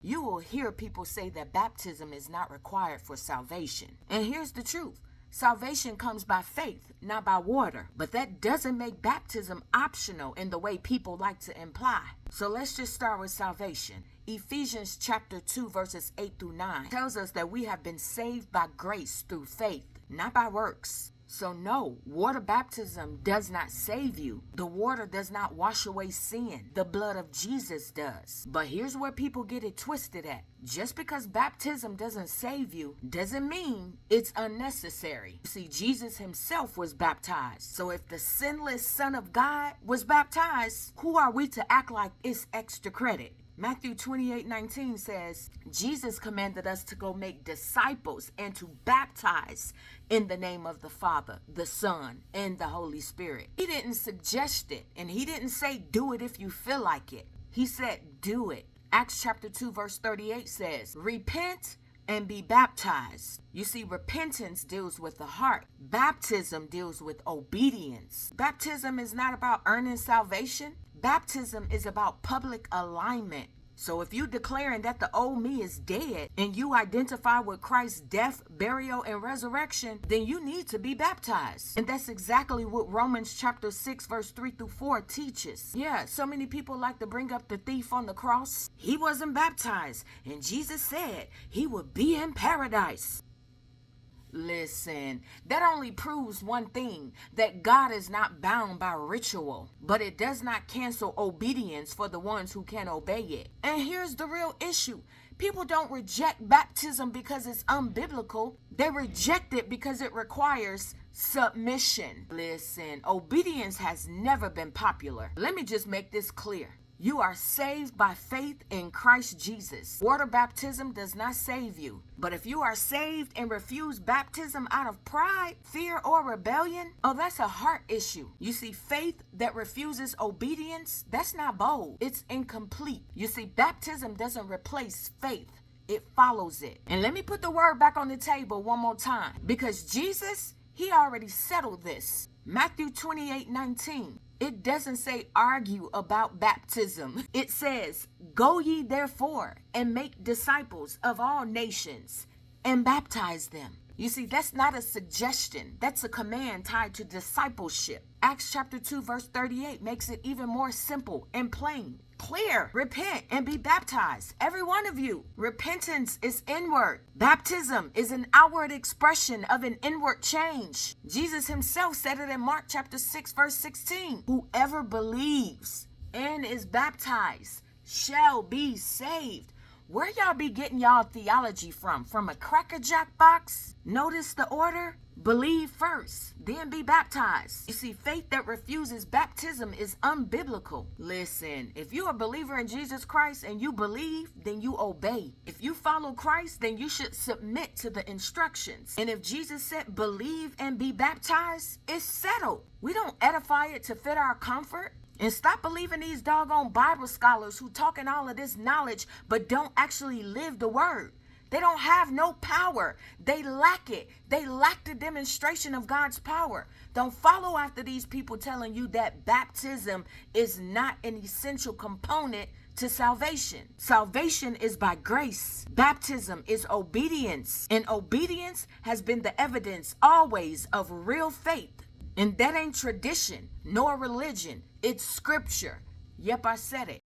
You will hear people say that baptism is not required for salvation. And here's the truth. Salvation comes by faith, not by water. But that doesn't make baptism optional in the way people like to imply. So let's just start with salvation. Ephesians chapter 2 verses 8 through 9 tells us that we have been saved by grace through faith, not by works. So no, water baptism does not save you. The water does not wash away sin. The blood of Jesus does. But here's where people get it twisted at. Just because baptism doesn't save you doesn't mean it's unnecessary. See, Jesus himself was baptized. So if the sinless Son of God was baptized, who are we to act like it's extra credit? Matthew 28:19 says, Jesus commanded us to go make disciples and to baptize in the name of the Father, the Son, and the Holy Spirit. He didn't suggest it, and he didn't say do it if you feel like it. He said do it. Acts chapter 2 verse 38 says, repent and be baptized. You see, repentance deals with the heart. Baptism deals with obedience. Baptism is not about earning salvation. Baptism is about public alignment. So if you declaring that the old me is dead and you identify with Christ's death, burial, and resurrection, then you need to be baptized. And that's exactly what Romans chapter 6 verse 3 through 4 teaches. Yeah, so many people like to bring up the thief on the cross. He wasn't baptized, and Jesus said he would be in paradise. Listen, that only proves one thing, that God is not bound by ritual, but it does not cancel obedience for the ones who can obey it. And here's the real issue. People don't reject baptism because it's unbiblical. They reject it because it requires submission. Listen, obedience has never been popular. Let me just make this clear. You are saved by faith in Christ Jesus. Water baptism does not save you. But if you are saved and refuse baptism out of pride, fear, or rebellion, oh, that's a heart issue. You see, faith that refuses obedience, that's not bold. It's incomplete. You see, baptism doesn't replace faith. It follows it. And let me put the word back on the table one more time. Because Jesus, he already settled this. Matthew 28:19. It doesn't say argue about baptism. It says, go ye therefore and make disciples of all nations and baptize them. You see, that's not a suggestion. That's a command tied to discipleship. Acts chapter 2 verse 38 makes it even more simple and plain. Clear. Repent and be baptized. Every one of you. Repentance is inward. Baptism is an outward expression of an inward change. Jesus himself said it in Mark chapter 6 verse 16. Whoever believes and is baptized shall be saved. Where y'all be getting y'all theology from? From a Cracker Jack box? Notice the order? Believe first, then be baptized. You see, faith that refuses baptism is unbiblical. Listen, if you're a believer in Jesus Christ and you believe, then you obey. If you follow Christ, then you should submit to the instructions. And if Jesus said believe and be baptized, it's settled. We don't edify it to fit our comfort. And stop believing these doggone Bible scholars who talking all of this knowledge but don't actually live the word. They don't have no power. They lack it. They lack the demonstration of God's power. Don't follow after these people telling you that baptism is not an essential component to salvation. Salvation is by grace. Baptism is obedience. And obedience has been the evidence always of real faith. And that ain't tradition nor religion. It's scripture. Yep, I said it.